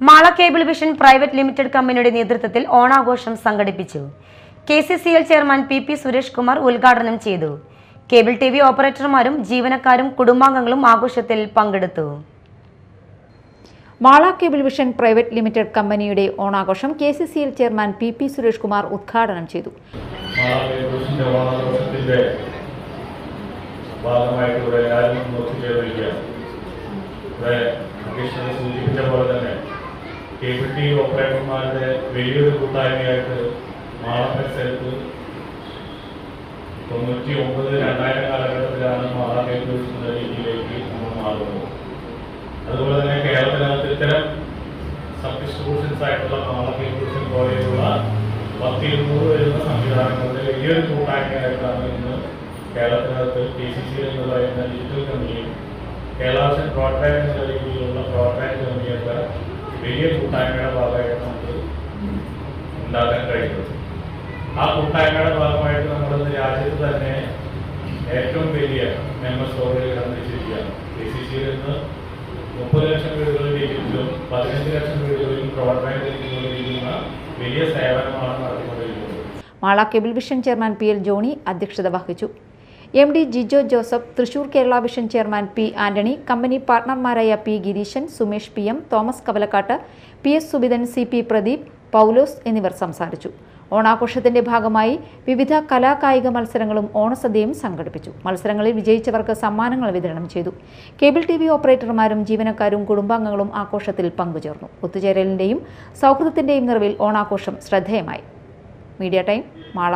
Mala cable vision private limited കമ്പനിയുടെ നേതൃത്വത്തിൽ ഓണാഘോഷം സംഘടിപ്പിച്ചു. KCCL chairman PP Suresh Kumar ഉദ്ഘാടനം ചെയ്തു. കേബിൾ TV ഓപ്പറേറ്റർമാരും ജീവനക്കാരും കുടുംബാംഗങ്ങളും ആഘോഷത്തിൽ പങ്കെടുത്തു. Mala cable vision private limited കമ്പനിയുടെ ഓണാഘോഷം KCCL chairman PP Suresh Kumar ഉദ്ഘാടനം ചെയ്തു. കേബിൾ TV ഓപ്പറേറ്റർമാരുടെ വലിയൊരു കൂട്ടായ്മയായിട്ട് മാള പരിസരത്ത് 99-2000 കാലഘട്ടത്തിലാണ് മാള കേബിൾ എന്ന രീതിയിലേക്ക് നമ്മൾ മാറുന്നത്. അതുപോലെ തന്നെ കേരളത്തിനകത്ത് ഇത്തരം സബ് ഡിസ്ട്രിബ്യൂഷൻസ് ആയിട്ടുള്ള മാള കേബിൾ പോലെയുള്ള 10-200 വരുന്ന സംവിധാനങ്ങളുടെ വലിയൊരു കൂട്ടായ്മയായിട്ടാണ് ഇന്ന് കേരളത്തിനകത്ത് KCCL എന്ന് പറയുന്ന ഡിജിറ്റൽ കമ്പനിയും കേരള ബ്രോഡ്ബാൻഡ് എന്ന രീതിയിലുള്ള ബ്രോഡ്ബാൻഡ് കമ്പനിയൊക്കെ വലിയ കൂട്ടായ്മയുടെ ഭാഗമായിട്ട് നമുക്ക് ഉണ്ടാക്കാൻ കഴിയുന്നത്. ആ കൂട്ടായ്മയുടെ ഭാഗമായിട്ട് നമ്മുടെ രാജ്യത്ത് തന്നെ ഏറ്റവും വലിയ മെമ്പർ സ്റ്റോറേജ് കടന്നിരിക്കുകയാണ്. KCCL നിന്ന് 30 ലക്ഷം വീടുകളിൽ ഡിജിറ്റലും 15 ലക്ഷം വീടുകളിലും ബ്രോഡ്ബാൻഡ് ലഭിക്കുന്ന വലിയ സേവനമാണ് നടത്തിക്കൊണ്ടിരിക്കുന്നത്. Mala cable vision chairman PL Johny അധ്യക്ഷത വഹിച്ചു. MD Jijo Joseph, Thrissur Kerala vision chairman P Antony, company പാർട്ണർമാരായ P Gireesan, Sumesh PM, Thomas Kavalakkat, PS Subithan, CP Pradeep, Paulose എന്നിവർ സംസാരിച്ചു. ഓണാഘോഷത്തിന്റെ ഭാഗമായി വിവിധ കലാകായിക മത്സരങ്ങളും ഓണസദ്യയും സംഘടിപ്പിച്ചു. മത്സരങ്ങളിൽ വിജയിച്ചവർക്ക് സമ്മാനങ്ങൾ വിതരണം ചെയ്തു. കേബിൾ TV ഓപ്പറേറ്റർമാരും ജീവനക്കാരും കുടുംബാംഗങ്ങളും ആഘോഷത്തിൽ പങ്കുചേർന്നു. ഒത്തുചേരലിന്റെയും സൗഹൃദത്തിന്റെയും നിറവിൽ ഓണാഘോഷം ശ്രദ്ധേയമായി. Media time, Mala.